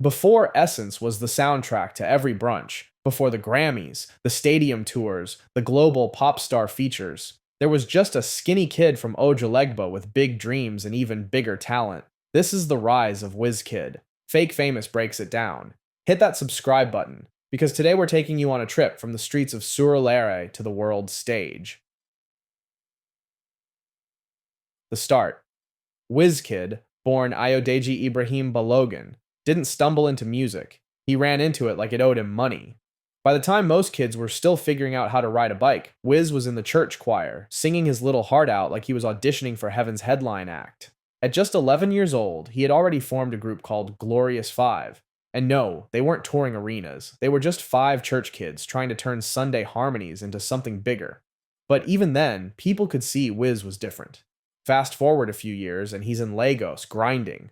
Before Essence was the soundtrack to every brunch, before the Grammys, the stadium tours, the global pop star features, there was just a skinny kid from Ojuelegba with big dreams and even bigger talent. This is the rise of Wizkid. Fake Famous breaks it down. Hit that subscribe button, because today we're taking you on a trip from the streets of Surulere to the world stage. The start. Wizkid, born Ayodeji Ibrahim Balogun, didn't stumble into music. He ran into it like it owed him money. By the time most kids were still figuring out how to ride a bike, Wiz was in the church choir, singing his little heart out like he was auditioning for Heaven's headline act. At just 11 years old, he had already formed a group called Glorious Five. And no, they weren't touring arenas. They were just five church kids trying to turn Sunday harmonies into something bigger. But even then, people could see Wiz was different. Fast forward a few years, and he's in Lagos, grinding.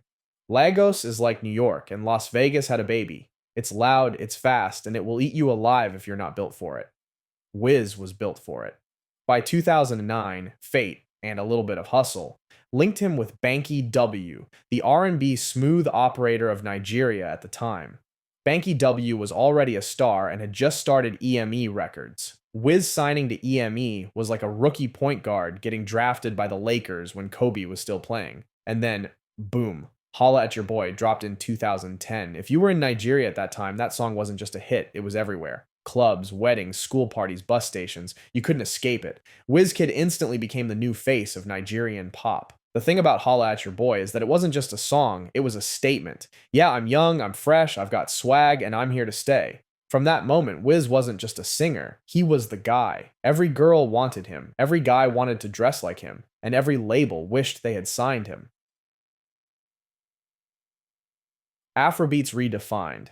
Lagos is like New York, and Las Vegas had a baby. It's loud, it's fast, and it will eat you alive if you're not built for it. Wiz was built for it. By 2009, fate, and a little bit of hustle, linked him with Banky W, the R&B smooth operator of Nigeria at the time. Banky W was already a star and had just started EME Records. Wiz signing to EME was like a rookie point guard getting drafted by the Lakers when Kobe was still playing. And then, boom, Holla At Your Boy dropped in 2010. If you were in Nigeria at that time, that song wasn't just a hit, it was everywhere. Clubs, weddings, school parties, bus stations, you couldn't escape it. Wizkid instantly became the new face of Nigerian pop. The thing about Holla At Your Boy is that it wasn't just a song, it was a statement. Yeah, I'm young, I'm fresh, I've got swag, and I'm here to stay. From that moment, Wiz wasn't just a singer, he was the guy. Every girl wanted him, every guy wanted to dress like him, and every label wished they had signed him. Afrobeats Redefined.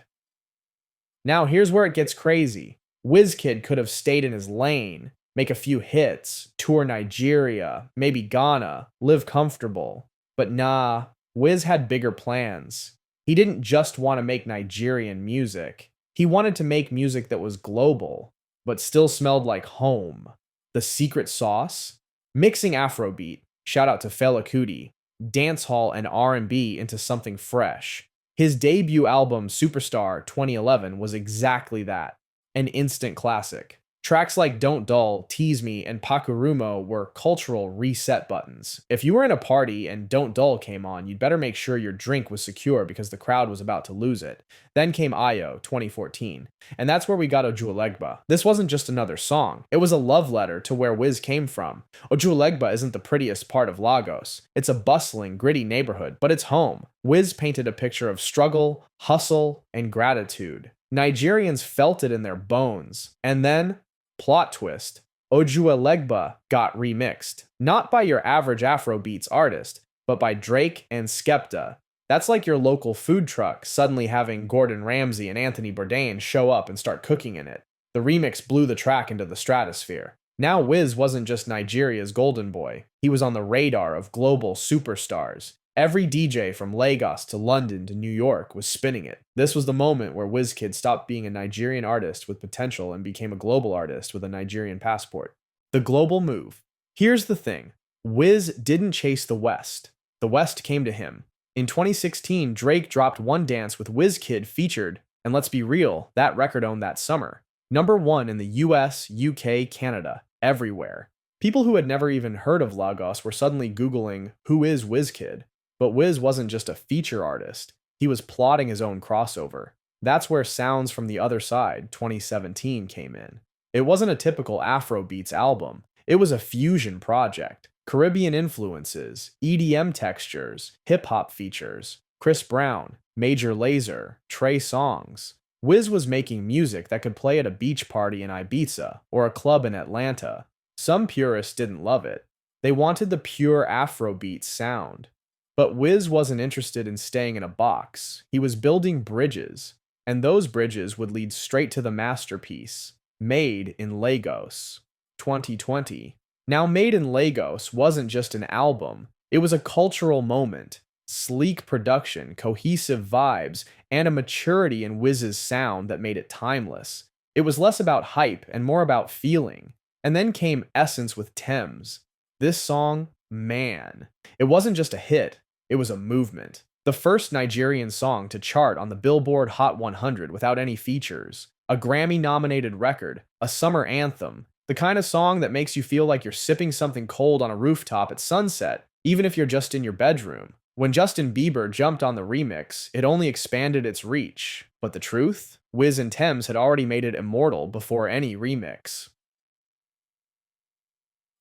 Now here's where it gets crazy. Wizkid could have stayed in his lane, make a few hits, tour Nigeria, maybe Ghana, live comfortable. But nah, Wiz had bigger plans. He didn't just want to make Nigerian music. He wanted to make music that was global, but still smelled like home. The secret sauce? Mixing Afrobeat, shout out to Fela Kuti, dancehall and R&B into something fresh. His debut album, Superstar 2011, was exactly that, an instant classic. Tracks like Don't Dull, Tease Me, and Pakurumo were cultural reset buttons. If you were in a party and Don't Dull came on, you'd better make sure your drink was secure because the crowd was about to lose it. Then came Ayo, 2014, and that's where we got Ojuelegba. This wasn't just another song, it was a love letter to where Wiz came from. Ojuelegba isn't the prettiest part of Lagos. It's a bustling, gritty neighborhood, but it's home. Wiz painted a picture of struggle, hustle, and gratitude. Nigerians felt it in their bones. And then, plot twist, Ojuelegba got remixed. Not by your average Afrobeats artist, but by Drake and Skepta. That's like your local food truck suddenly having Gordon Ramsay and Anthony Bourdain show up and start cooking in it. The remix blew the track into the stratosphere. Now Wiz wasn't just Nigeria's golden boy. He was on the radar of global superstars. Every DJ from Lagos to London to New York was spinning it. This was the moment where Wizkid stopped being a Nigerian artist with potential and became a global artist with a Nigerian passport. The global move. Here's the thing. Wiz didn't chase the West. The West came to him. In 2016, Drake dropped One Dance with Wizkid featured, and let's be real, that record owned that summer. #1 in the US, UK, Canada, everywhere. People who had never even heard of Lagos were suddenly Googling, who is Wizkid? But Wiz wasn't just a feature artist, he was plotting his own crossover. That's where Sounds from the Other Side, 2017, came in. It wasn't a typical Afrobeats album, it was a fusion project. Caribbean influences, EDM textures, hip-hop features, Chris Brown, Major Lazer, Trey Songz. Wiz was making music that could play at a beach party in Ibiza or a club in Atlanta. Some purists didn't love it. They wanted the pure Afrobeat sound. But Wiz wasn't interested in staying in a box. He was building bridges, and those bridges would lead straight to the masterpiece, Made in Lagos, 2020. Now, Made in Lagos wasn't just an album, it was a cultural moment. Sleek production, cohesive vibes, and a maturity in Wiz's sound that made it timeless. It was less about hype and more about feeling. And then came Essence with Thames. This song, man, it wasn't just a hit, it was a movement. The first Nigerian song to chart on the Billboard Hot 100 without any features. A Grammy-nominated record, a summer anthem, the kind of song that makes you feel like you're sipping something cold on a rooftop at sunset, even if you're just in your bedroom. When Justin Bieber jumped on the remix, it only expanded its reach. But the truth? Wiz and Tems had already made it immortal before any remix.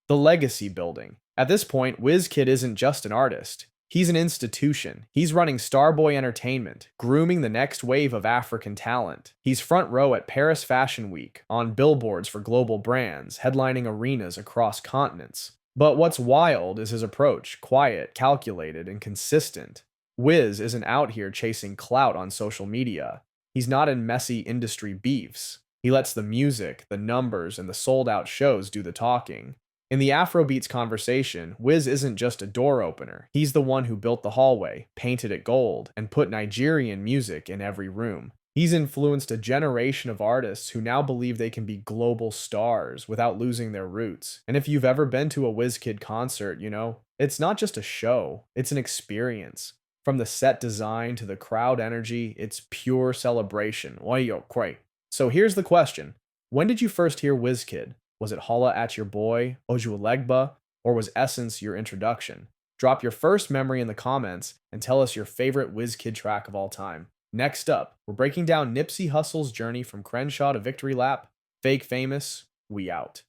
The legacy building. At this point, Wizkid isn't just an artist. He's an institution. He's running Starboy Entertainment, grooming the next wave of African talent. He's front row at Paris Fashion Week, on billboards for global brands, headlining arenas across continents. But what's wild is his approach, quiet, calculated, and consistent. Wiz isn't out here chasing clout on social media. He's not in messy industry beefs. He lets the music, the numbers, and the sold-out shows do the talking. In the Afrobeats conversation, Wiz isn't just a door opener. He's the one who built the hallway, painted it gold, and put Nigerian music in every room. He's influenced a generation of artists who now believe they can be global stars without losing their roots. And if you've ever been to a Wizkid concert, it's not just a show, it's an experience. From the set design to the crowd energy, it's pure celebration. So here's the question. When did you first hear Wizkid? Was it Holla At Your Boy, Ojuelegba, or was Essence your introduction? Drop your first memory in the comments and tell us your favorite Wizkid track of all time. Next up, we're breaking down Nipsey Hussle's journey from Crenshaw to Victory Lap. Fake Famous, we out.